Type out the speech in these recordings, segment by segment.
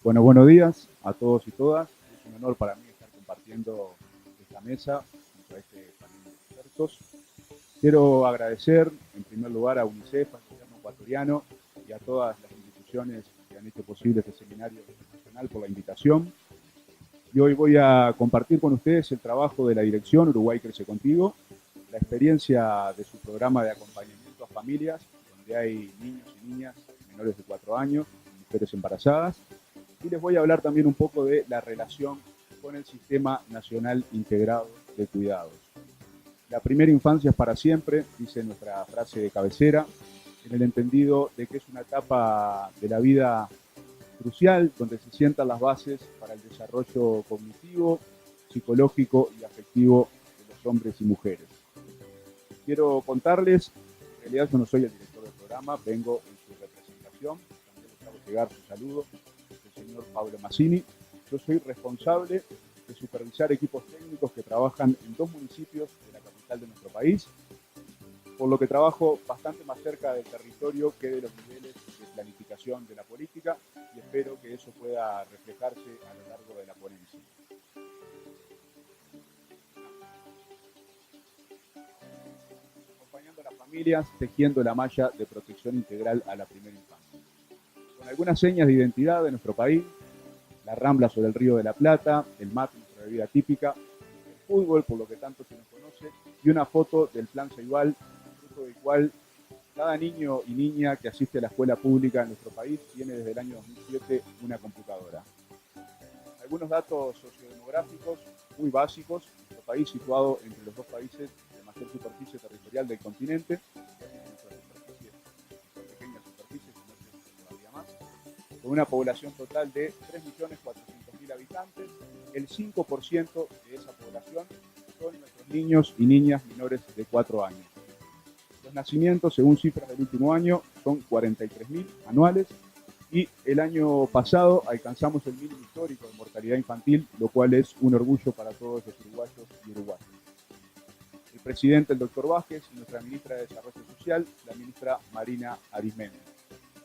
Bueno, buenos días a todos y todas. Es un honor para mí estar compartiendo esta mesa junto a este panel de expertos. Quiero agradecer en primer lugar a UNICEF, al gobierno ecuatoriano y a todas las instituciones que han hecho posible este seminario internacional por la invitación. Y hoy voy a compartir con ustedes el trabajo de la dirección Uruguay Crece Contigo, la experiencia de su programa de acompañamiento a familias, donde hay niños y niñas menores de 4 años, mujeres embarazadas, y les voy a hablar también un poco de la relación con el Sistema Nacional Integrado de Cuidados. La primera infancia es para siempre, dice nuestra frase de cabecera, en el entendido de que es una etapa de la vida crucial donde se sientan las bases para el desarrollo cognitivo, psicológico y afectivo de los hombres y mujeres. Quiero contarles, en realidad yo no soy el director del programa, vengo en su representación, también les hago llegar su saludo, el señor Pablo Mazzini. Yo soy responsable de supervisar equipos técnicos que trabajan en 2 municipios de la capital de nuestro país, por lo que trabajo bastante más cerca del territorio que de los niveles de planificación de la política y espero que eso pueda reflejarse a lo largo de la ponencia. Acompañando a las familias, tejiendo la malla de protección integral a la primera infancia. Con algunas señas de identidad de nuestro país, la rambla sobre el Río de la Plata, el mate, nuestra bebida típica, el fútbol, por lo que tanto se nos conoce, y una foto del Plan Ceibal, fruto del cual cada niño y niña que asiste a la escuela pública en nuestro país tiene desde el año 2007 una computadora. Algunos datos sociodemográficos muy básicos, nuestro país situado entre los 2 países de mayor superficie territorial del continente, pequeña superficie, todavía más, con una población total de 3.400.000 habitantes. El 5% de esa población son nuestros niños y niñas menores de 4 años. Los nacimientos, según cifras del último año, son 43.000 anuales y el año pasado alcanzamos el mínimo histórico de mortalidad infantil, lo cual es un orgullo para todos los uruguayos y uruguayas. El presidente, el doctor Vázquez, y nuestra ministra de Desarrollo Social, la ministra Marina Arismendi.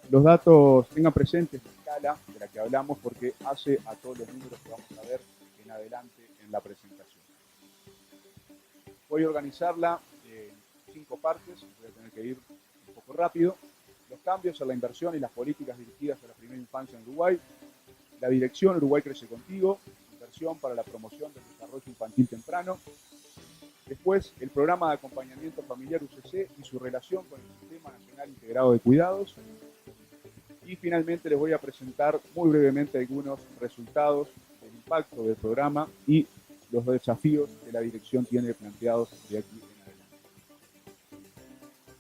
Los datos tengan presentes la escala de la que hablamos porque hace a todos los números que vamos a ver en adelante en la presentación. Voy a organizarla en 5 partes, voy a tener que ir un poco rápido. Los cambios en la inversión y las políticas dirigidas a la primera infancia en Uruguay, la dirección Uruguay Crece Contigo, inversión para la promoción del desarrollo infantil temprano, después el programa de acompañamiento familiar UCC y su relación con el Sistema Nacional Integrado de Cuidados, y finalmente les voy a presentar muy brevemente algunos resultados del impacto del programa y los desafíos que la dirección tiene planteados de aquí en adelante.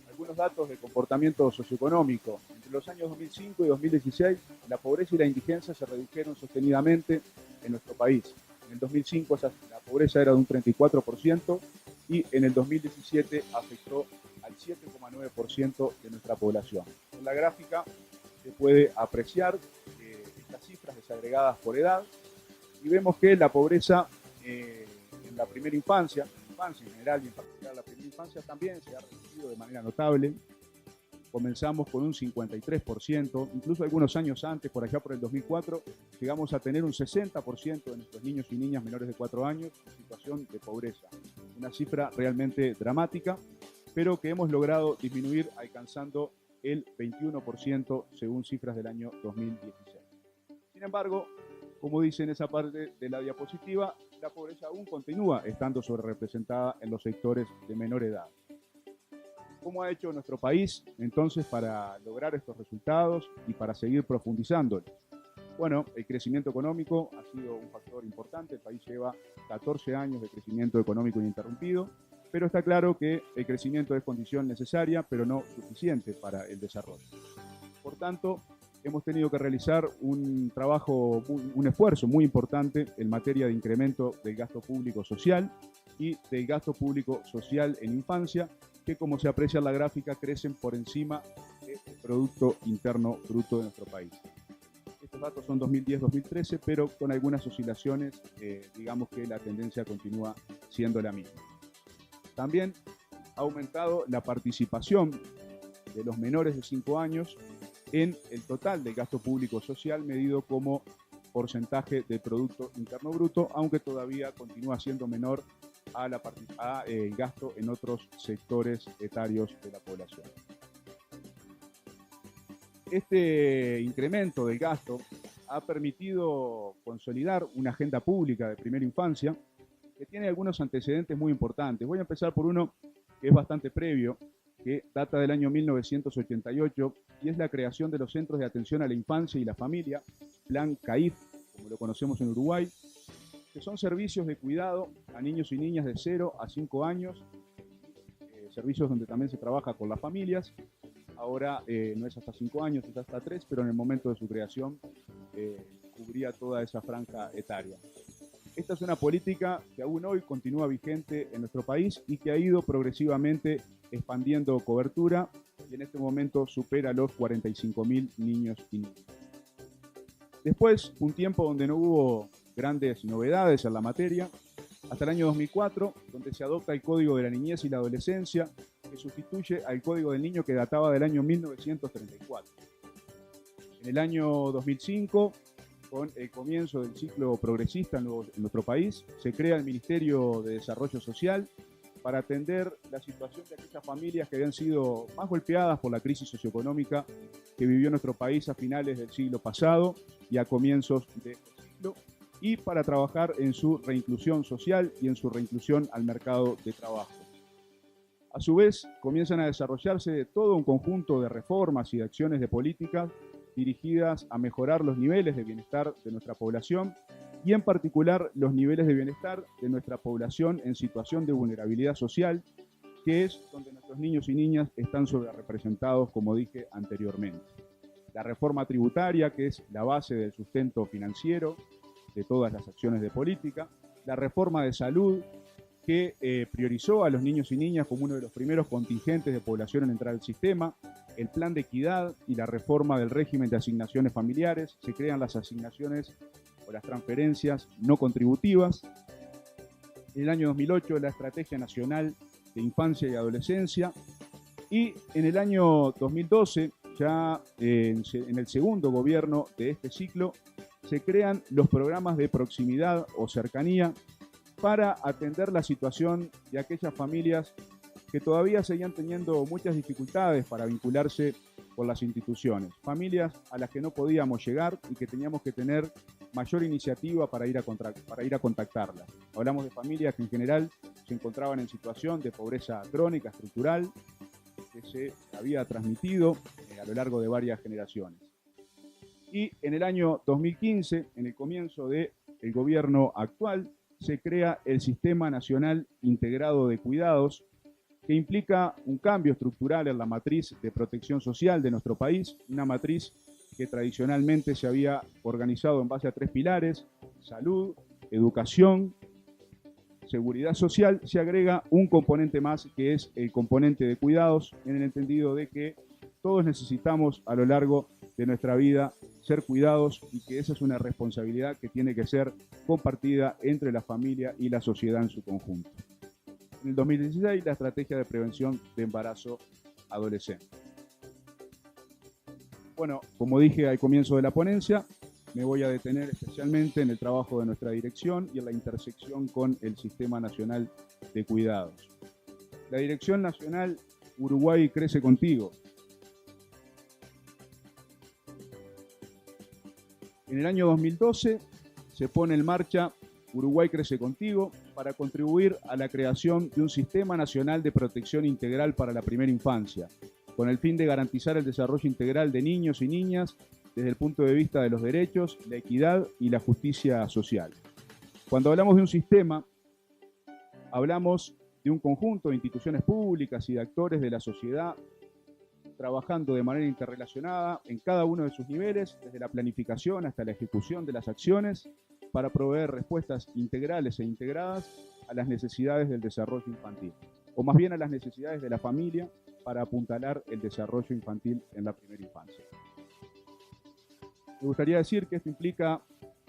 Algunos datos de comportamiento socioeconómico. Entre los años 2005 y 2016, la pobreza y la indigencia se redujeron sostenidamente en nuestro país. En el 2005 la pobreza era de un 34% y en el 2017 afectó al 7,9% de nuestra población. En la gráfica se puede apreciar estas cifras desagregadas por edad y vemos que la pobreza en la primera infancia, en general y en particular la primera infancia, también se ha reducido de manera notable. Comenzamos con un 53%, incluso algunos años antes, por allá por el 2004, llegamos a tener un 60% de nuestros niños y niñas menores de 4 años en situación de pobreza. Una cifra realmente dramática, pero que hemos logrado disminuir alcanzando el 21% según cifras del año 2016. Sin embargo, como dice en esa parte de la diapositiva, la pobreza aún continúa estando sobrerepresentada en los sectores de menor edad. ¿Cómo ha hecho nuestro país entonces para lograr estos resultados y para seguir profundizándolos? Bueno, el crecimiento económico ha sido un factor importante. El país lleva 14 años de crecimiento económico ininterrumpido, pero está claro que el crecimiento es condición necesaria, pero no suficiente para el desarrollo. Por tanto, hemos tenido que realizar un esfuerzo muy importante en materia de incremento del gasto público social y del gasto público social en infancia, que como se aprecia en la gráfica, crecen por encima del Producto Interno Bruto de nuestro país. Estos datos son 2010-2013, pero con algunas oscilaciones, digamos que la tendencia continúa siendo la misma. También ha aumentado la participación de los menores de 5 años en el total del gasto público social medido como porcentaje del Producto Interno Bruto, aunque todavía continúa siendo menor a el gasto en otros sectores etarios de la población. Este incremento del gasto ha permitido consolidar una agenda pública de primera infancia que tiene algunos antecedentes muy importantes. Voy a empezar por uno que es bastante previo, que data del año 1988 y es la creación de los Centros de Atención a la Infancia y la Familia, Plan CAIF, como lo conocemos en Uruguay, que son servicios de cuidado a niños y niñas de 0 a 5 años, servicios donde también se trabaja con las familias. Ahora no es hasta 5 años, es hasta 3, pero en el momento de su creación cubría toda esa franja etaria. Esta es una política que aún hoy continúa vigente en nuestro país y que ha ido progresivamente expandiendo cobertura y en este momento supera los 45.000 niños y niñas. Después, un tiempo donde no hubo grandes novedades en la materia, hasta el año 2004, donde se adopta el Código de la Niñez y la Adolescencia, que sustituye al Código del Niño que databa del año 1934. En el año 2005, con el comienzo del ciclo progresista en nuestro país, se crea el Ministerio de Desarrollo Social para atender la situación de aquellas familias que habían sido más golpeadas por la crisis socioeconómica que vivió nuestro país a finales del siglo pasado y a comienzos de este siglo, y para trabajar en su reinclusión social y en su reinclusión al mercado de trabajo. A su vez, comienzan a desarrollarse todo un conjunto de reformas y de acciones de políticas dirigidas a mejorar los niveles de bienestar de nuestra población y en particular los niveles de bienestar de nuestra población en situación de vulnerabilidad social, que es donde nuestros niños y niñas están sobrerepresentados, como dije anteriormente. La reforma tributaria, que es la base del sustento financiero de todas las acciones de política, la reforma de salud, que priorizó a los niños y niñas como uno de los primeros contingentes de población en entrar al sistema, el plan de equidad y la reforma del régimen de asignaciones familiares, se crean las asignaciones o las transferencias no contributivas. En el año 2008 la Estrategia Nacional de Infancia y Adolescencia y en el año 2012, ya en el segundo gobierno de este ciclo, se crean los programas de proximidad o cercanía para atender la situación de aquellas familias que todavía seguían teniendo muchas dificultades para vincularse con las instituciones. Familias a las que no podíamos llegar y que teníamos que tener mayor iniciativa para ir a contactarlas. Hablamos de familias que en general se encontraban en situación de pobreza crónica, estructural, que se había transmitido a lo largo de varias generaciones. Y en el año 2015, en el comienzo del gobierno actual, se crea el Sistema Nacional Integrado de Cuidados, que implica un cambio estructural en la matriz de protección social de nuestro país, una matriz que tradicionalmente se había organizado en base a 3 pilares: salud, educación, seguridad social. Se agrega un componente más, que es el componente de cuidados, en el entendido de que todos necesitamos a lo largo de nuestra vida ser cuidados y que esa es una responsabilidad que tiene que ser compartida entre la familia y la sociedad en su conjunto. En el 2016, la estrategia de prevención de embarazo adolescente. Bueno, como dije al comienzo de la ponencia, me voy a detener especialmente en el trabajo de nuestra dirección y en la intersección con el Sistema Nacional de Cuidados. La Dirección Nacional Uruguay Crece Contigo. En el año 2012 se pone en marcha Uruguay Crece Contigo para contribuir a la creación de un Sistema Nacional de Protección Integral para la Primera Infancia, con el fin de garantizar el desarrollo integral de niños y niñas desde el punto de vista de los derechos, la equidad y la justicia social. Cuando hablamos de un sistema, hablamos de un conjunto de instituciones públicas y de actores de la sociedad trabajando de manera interrelacionada en cada uno de sus niveles, desde la planificación hasta la ejecución de las acciones, para proveer respuestas integrales e integradas a las necesidades del desarrollo infantil, o más bien a las necesidades de la familia para apuntalar el desarrollo infantil en la primera infancia. Me gustaría decir que esto implica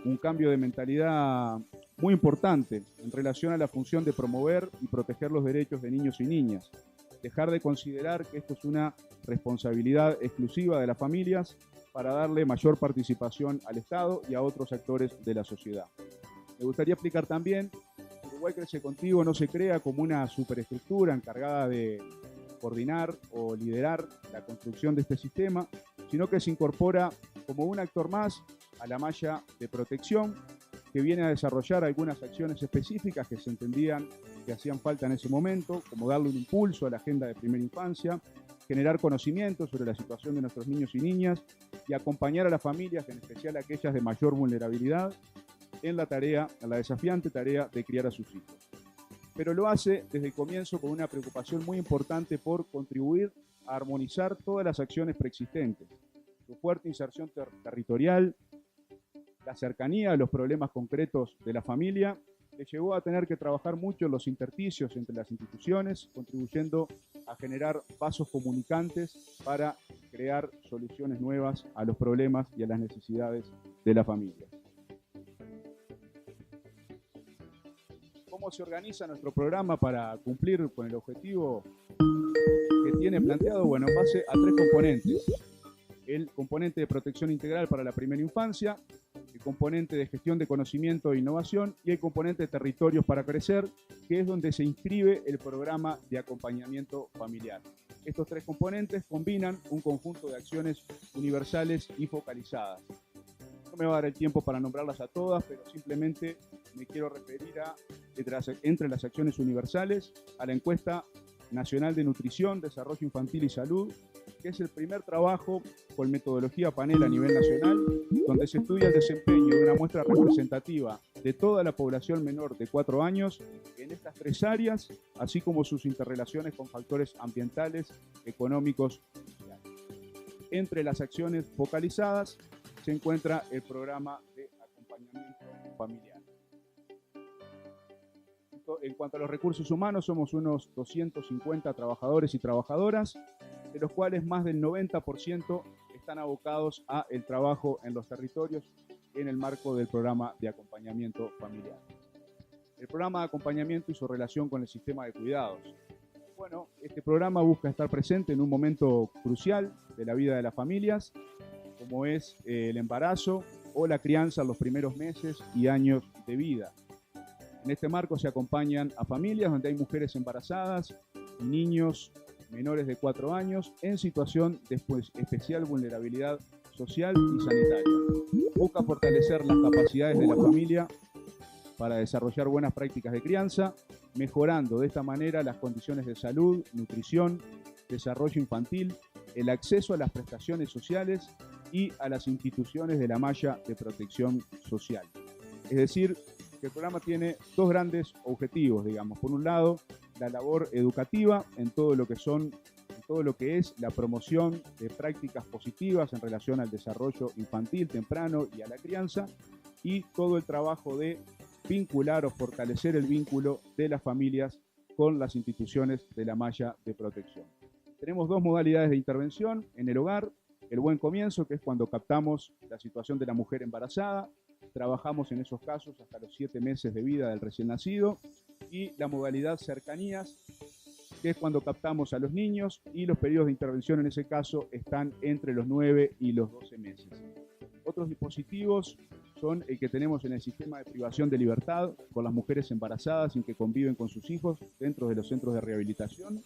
un cambio de mentalidad muy importante en relación a la función de promover y proteger los derechos de niños y niñas. Dejar de considerar que esto es una responsabilidad exclusiva de las familias para darle mayor participación al Estado y a otros actores de la sociedad. Me gustaría explicar también que Uruguay Crece Contigo no se crea como una superestructura encargada de coordinar o liderar la construcción de este sistema, sino que se incorpora como un actor más a la malla de protección que viene a desarrollar algunas acciones específicas que se entendían que hacían falta en ese momento, como darle un impulso a la agenda de primera infancia, generar conocimiento sobre la situación de nuestros niños y niñas y acompañar a las familias, en especial aquellas de mayor vulnerabilidad, en la desafiante tarea de criar a sus hijos. Pero lo hace desde el comienzo con una preocupación muy importante por contribuir a armonizar todas las acciones preexistentes. Su fuerte inserción territorial, la cercanía a los problemas concretos de la familia, le llevó a tener que trabajar mucho en los intersticios entre las instituciones, contribuyendo a generar vasos comunicantes para crear soluciones nuevas a los problemas y a las necesidades de la familia. ¿Cómo se organiza nuestro programa para cumplir con el objetivo que tiene planteado? Bueno, en base a 3 componentes. El componente de protección integral para la primera infancia, el componente de gestión de conocimiento e innovación y el componente de territorios para crecer, que es donde se inscribe el programa de acompañamiento familiar. Estos 3 componentes combinan un conjunto de acciones universales y focalizadas. No me va a dar el tiempo para nombrarlas a todas, pero simplemente me quiero referir a, entre las acciones universales, a la encuesta nacional de nutrición, desarrollo infantil y salud, que es el primer trabajo con metodología panel a nivel nacional, donde se estudia el desempeño de una muestra representativa de toda la población menor de 4 años en estas 3 áreas, así como sus interrelaciones con factores ambientales, económicos y sociales. Entre las acciones focalizadas se encuentra el programa de acompañamiento familiar. En cuanto a los recursos humanos, somos unos 250 trabajadores y trabajadoras, de los cuales más del 90% están abocados a el trabajo en los territorios en el marco del programa de acompañamiento familiar. El programa de acompañamiento y su relación con el sistema de cuidados. Bueno, este programa busca estar presente en un momento crucial de la vida de las familias, como es el embarazo o la crianza en los primeros meses y años de vida. En este marco se acompañan a familias donde hay mujeres embarazadas y niños menores de 4 años en situación de especial vulnerabilidad social y sanitaria. Busca fortalecer las capacidades de la familia para desarrollar buenas prácticas de crianza, mejorando de esta manera las condiciones de salud, nutrición, desarrollo infantil, el acceso a las prestaciones sociales y a las instituciones de la malla de protección social. Es decir, que el programa tiene 2 grandes objetivos, digamos. Por un lado, la labor educativa en todo lo que es la promoción de prácticas positivas en relación al desarrollo infantil temprano y a la crianza, y todo el trabajo de vincular o fortalecer el vínculo de las familias con las instituciones de la malla de protección. Tenemos 2 modalidades de intervención en el hogar: el buen comienzo, que es cuando captamos la situación de la mujer embarazada, trabajamos en esos casos hasta los 7 meses de vida del recién nacido, y la modalidad cercanías, que es cuando captamos a los niños, y los periodos de intervención en ese caso están entre los 9 y los 12 meses. Otros dispositivos son el que tenemos en el sistema de privación de libertad con las mujeres embarazadas y que conviven con sus hijos dentro de los centros de rehabilitación,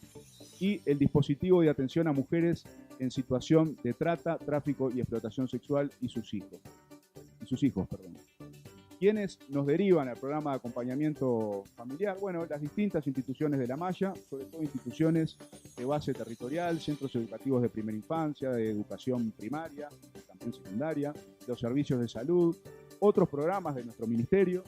y el dispositivo de atención a mujeres en situación de trata, tráfico y explotación sexual y sus hijos. ¿Quiénes nos derivan al programa de acompañamiento familiar? Bueno, las distintas instituciones de la malla, sobre todo instituciones de base territorial, centros educativos de primera infancia, de educación primaria, también secundaria, los servicios de salud, otros programas de nuestro ministerio,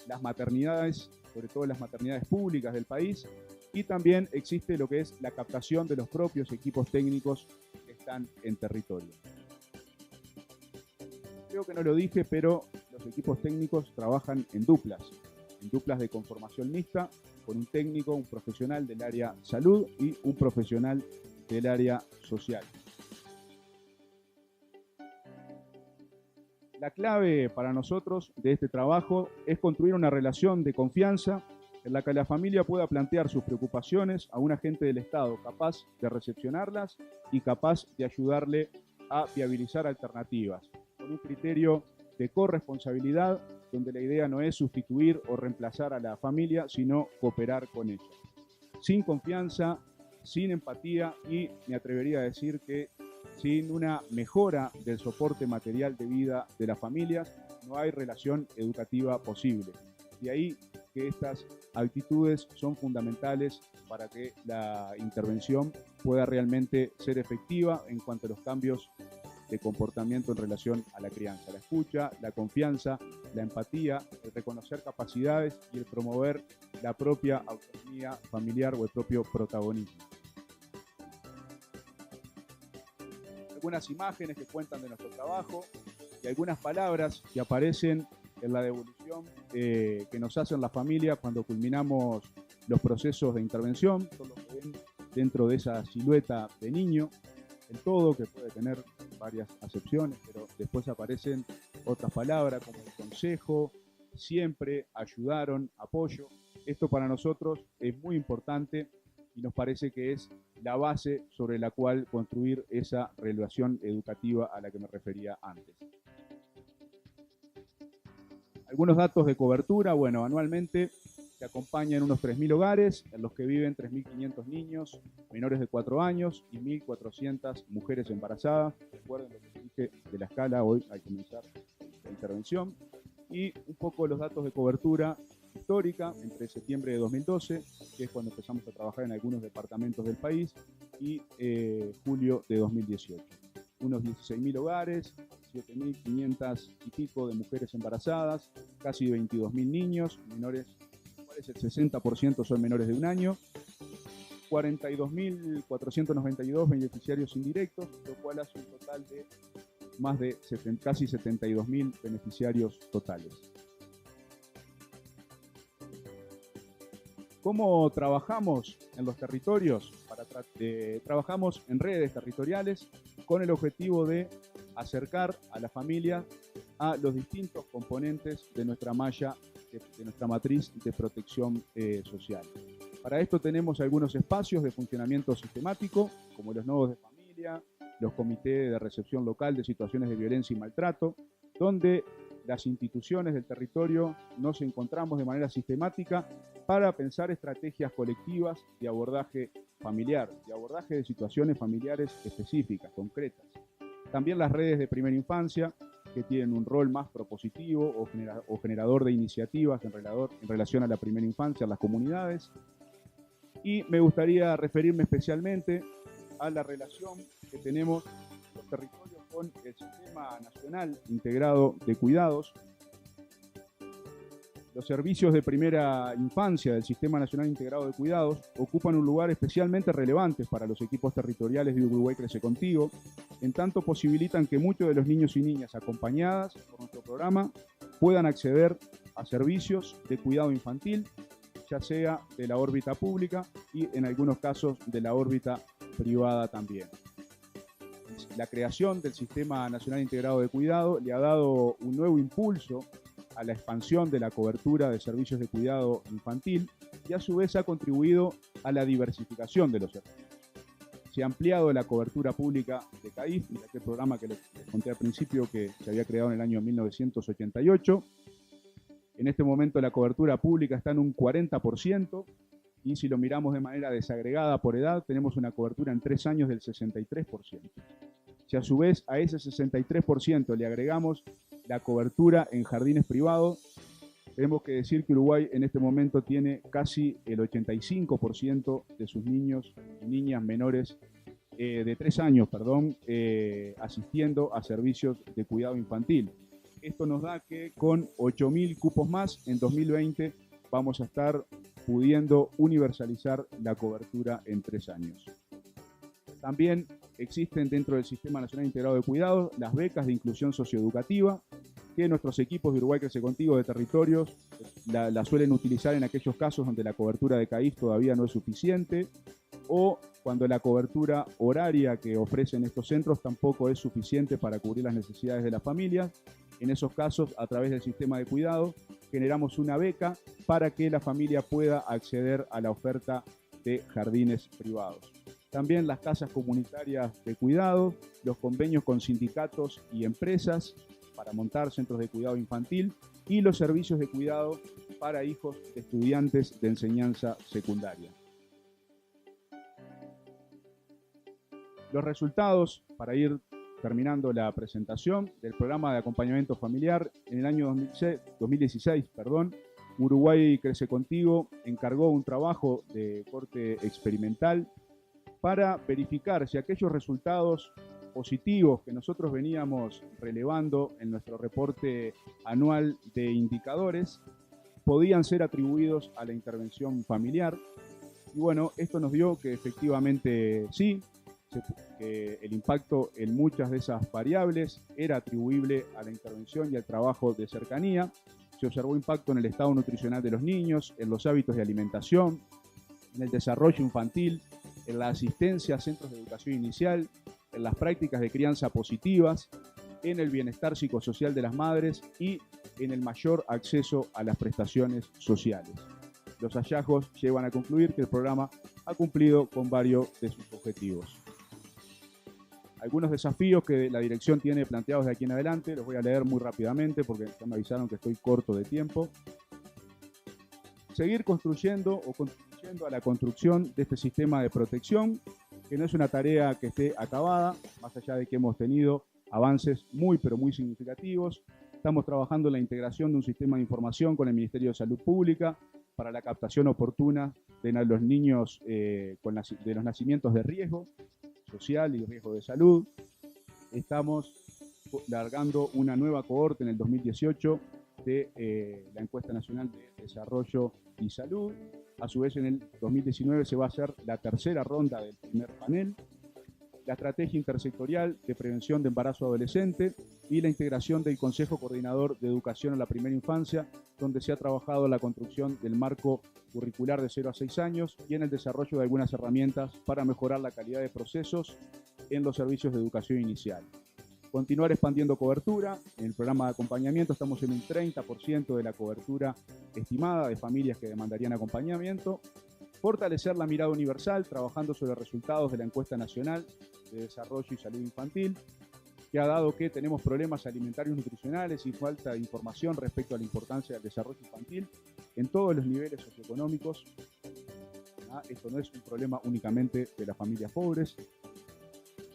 las maternidades, sobre todo las maternidades públicas del país, y también existe lo que es la captación de los propios equipos técnicos que están en territorio. Creo que no lo dije, pero los equipos técnicos trabajan en duplas de conformación mixta, con un técnico, un profesional del área salud y un profesional del área social. La clave para nosotros de este trabajo es construir una relación de confianza en la que la familia pueda plantear sus preocupaciones a un agente del Estado capaz de recepcionarlas y capaz de ayudarle a viabilizar alternativas, con un criterio de corresponsabilidad, donde la idea no es sustituir o reemplazar a la familia, sino cooperar con ella. Sin confianza, sin empatía y me atrevería a decir que sin una mejora del soporte material de vida de las familias, no hay relación educativa posible. De ahí que estas actitudes son fundamentales para que la intervención pueda realmente ser efectiva en cuanto a los cambios de comportamiento en relación a la crianza. La escucha, la confianza, la empatía, el reconocer capacidades y el promover la propia autonomía familiar o el propio protagonismo. Algunas imágenes que cuentan de nuestro trabajo y algunas palabras que aparecen en la devolución que nos hacen la familia cuando culminamos los procesos de intervención, todo lo que ven dentro de esa silueta de niño, el todo, que puede tener varias acepciones, pero después aparecen otras palabras como el consejo, siempre, ayudaron, apoyo. Esto para nosotros es muy importante y nos parece que es la base sobre la cual construir esa relación educativa a la que me refería antes. Algunos datos de cobertura, bueno, anualmente se acompañan unos 3.000 hogares en los que viven 3.500 niños menores de 4 años y 1.400 mujeres embarazadas. Recuerden lo que dije de la escala hoy al comenzar la intervención. Y un poco los datos de cobertura histórica entre septiembre de 2012, que es cuando empezamos a trabajar en algunos departamentos del país, y julio de 2018. Unos 16.000 hogares, 7.500 y pico de mujeres embarazadas, casi 22.000 niños menores, el 60% son menores de un año, 42.492 beneficiarios indirectos, lo cual hace un total de más de casi 72.000 beneficiarios totales. ¿Cómo trabajamos en los territorios? Trabajamos en redes territoriales con el objetivo de acercar a la familia a los distintos componentes de nuestra malla, de nuestra matriz de protección social. Para esto tenemos algunos espacios de funcionamiento sistemático, como los nodos de familia, los comités de recepción local de situaciones de violencia y maltrato, donde las instituciones del territorio nos encontramos de manera sistemática para pensar estrategias colectivas de abordaje familiar, de abordaje de situaciones familiares específicas, concretas. También las redes de primera infancia, que tienen un rol más propositivo o generador de iniciativas en relación a la primera infancia en las comunidades. Y me gustaría referirme especialmente a la relación que tenemos los territorios con el Sistema Nacional Integrado de Cuidados. Los servicios de primera infancia del Sistema Nacional Integrado de Cuidados ocupan un lugar especialmente relevante para los equipos territoriales de Uruguay Crece Contigo, en tanto posibilitan que muchos de los niños y niñas acompañadas por nuestro programa puedan acceder a servicios de cuidado infantil, ya sea de la órbita pública y en algunos casos de la órbita privada también. La creación del Sistema Nacional Integrado de Cuidado le ha dado un nuevo impulso a la expansión de la cobertura de servicios de cuidado infantil y a su vez ha contribuido a la diversificación de los servicios. Se ha ampliado la cobertura pública de CAIF, aquel programa que les conté al principio que se había creado en el año 1988. En este momento la cobertura pública está en un 40% y si lo miramos de manera desagregada por edad, tenemos una cobertura en 3 años del 63%. Si a su vez a ese 63% le agregamos la cobertura en jardines privados, tenemos que decir que Uruguay en este momento tiene casi el 85% de sus niños y niñas menores de 3 años, asistiendo a servicios de cuidado infantil. Esto nos da que con 8.000 cupos más en 2020 vamos a estar pudiendo universalizar la cobertura en 3 años. También existen dentro del Sistema Nacional Integrado de Cuidados las becas de inclusión socioeducativa, que nuestros equipos de Uruguay Crece Contigo de territorios la suelen utilizar en aquellos casos donde la cobertura de CAIF todavía no es suficiente o cuando la cobertura horaria que ofrecen estos centros tampoco es suficiente para cubrir las necesidades de las familias. En esos casos, a través del sistema de cuidado, generamos una beca para que la familia pueda acceder a la oferta de jardines privados. También las casas comunitarias de cuidado, los convenios con sindicatos y empresas para montar centros de cuidado infantil y los servicios de cuidado para hijos de estudiantes de enseñanza secundaria. Los resultados, para ir terminando la presentación, del programa de acompañamiento familiar en el año 2016, Uruguay Crece Contigo encargó un trabajo de corte experimental para verificar si aquellos resultados positivos que nosotros veníamos relevando en nuestro reporte anual de indicadores podían ser atribuidos a la intervención familiar. Y bueno, esto nos dio que efectivamente sí, que el impacto en muchas de esas variables era atribuible a la intervención y al trabajo de cercanía. Se observó impacto en el estado nutricional de los niños, en los hábitos de alimentación, en el desarrollo infantil, en la asistencia a centros de educación inicial, en las prácticas de crianza positivas, en el bienestar psicosocial de las madres y en el mayor acceso a las prestaciones sociales. Los hallazgos llevan a concluir que el programa ha cumplido con varios de sus objetivos. Algunos desafíos que la dirección tiene planteados de aquí en adelante, los voy a leer muy rápidamente porque ya me avisaron que estoy corto de tiempo. Seguir construyendo o contribuyendo a la construcción de este sistema de protección, que no es una tarea que esté acabada, más allá de que hemos tenido avances muy pero muy significativos. Estamos trabajando en la integración de un sistema de información con el Ministerio de Salud Pública para la captación oportuna de los niños de los nacimientos de riesgo social y riesgo de salud. Estamos largando una nueva cohorte en el 2018 de la Encuesta Nacional de Desarrollo y Salud. A su vez, en el 2019 se va a hacer la tercera ronda del primer panel. La estrategia intersectorial de prevención de embarazo adolescente y la integración del Consejo Coordinador de Educación a la Primera Infancia, donde se ha trabajado la construcción del marco curricular de 0 a 6 años y en el desarrollo de algunas herramientas para mejorar la calidad de procesos en los servicios de educación inicial. Continuar expandiendo cobertura. En el programa de acompañamiento estamos en un 30% de la cobertura estimada de familias que demandarían acompañamiento. Fortalecer la mirada universal, trabajando sobre resultados de la encuesta nacional de desarrollo y salud infantil, que ha dado que tenemos problemas alimentarios nutricionales y falta de información respecto a la importancia del desarrollo infantil en todos los niveles socioeconómicos. Esto no es un problema únicamente de las familias pobres.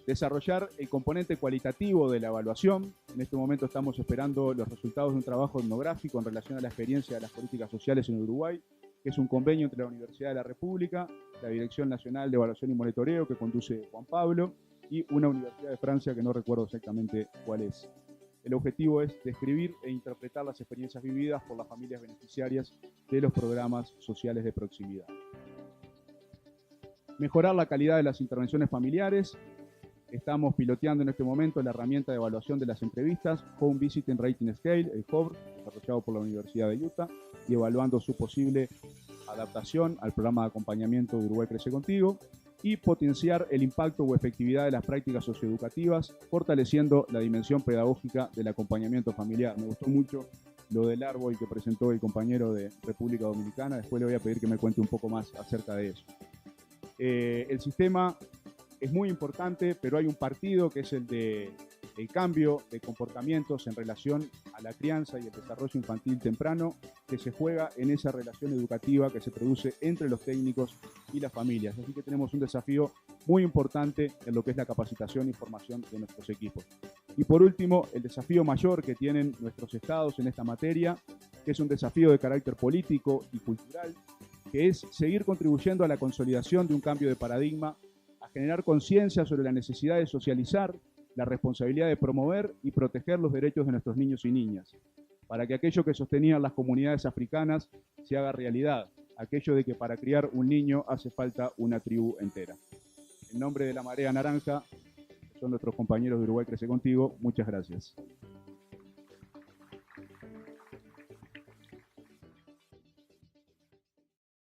Desarrollar el componente cualitativo de la evaluación. En este momento estamos esperando los resultados de un trabajo etnográfico en relación a la experiencia de las políticas sociales en Uruguay, que es un convenio entre la Universidad de la República, la Dirección Nacional de Evaluación y Monitoreo, que conduce Juan Pablo, y una universidad de Francia que no recuerdo exactamente cuál es. El objetivo es describir e interpretar las experiencias vividas por las familias beneficiarias de los programas sociales de proximidad. Mejorar la calidad de las intervenciones familiares. Estamos piloteando en este momento la herramienta de evaluación de las entrevistas, Home Visiting Rating Scale, el HOVR, desarrollado por la Universidad de Utah, y evaluando su posible adaptación al programa de acompañamiento de Uruguay Crece Contigo, y potenciar el impacto o efectividad de las prácticas socioeducativas, fortaleciendo la dimensión pedagógica del acompañamiento familiar. Me gustó mucho lo del árbol que presentó el compañero de República Dominicana. Después le voy a pedir que me cuente un poco más acerca de eso. El sistema es muy importante, pero hay un partido que es el cambio de comportamientos en relación a la crianza y el desarrollo infantil temprano, que se juega en esa relación educativa que se produce entre los técnicos y las familias. Así que tenemos un desafío muy importante en lo que es la capacitación y formación de nuestros equipos. Y por último, el desafío mayor que tienen nuestros estados en esta materia, que es un desafío de carácter político y cultural, que es seguir contribuyendo a la consolidación de un cambio de paradigma, a generar conciencia sobre la necesidad de socializar, la responsabilidad de promover y proteger los derechos de nuestros niños y niñas, para que aquello que sostenían las comunidades africanas se haga realidad, aquello de que para criar un niño hace falta una tribu entera. En nombre de la Marea Naranja, que son nuestros compañeros de Uruguay Crece Contigo, muchas gracias.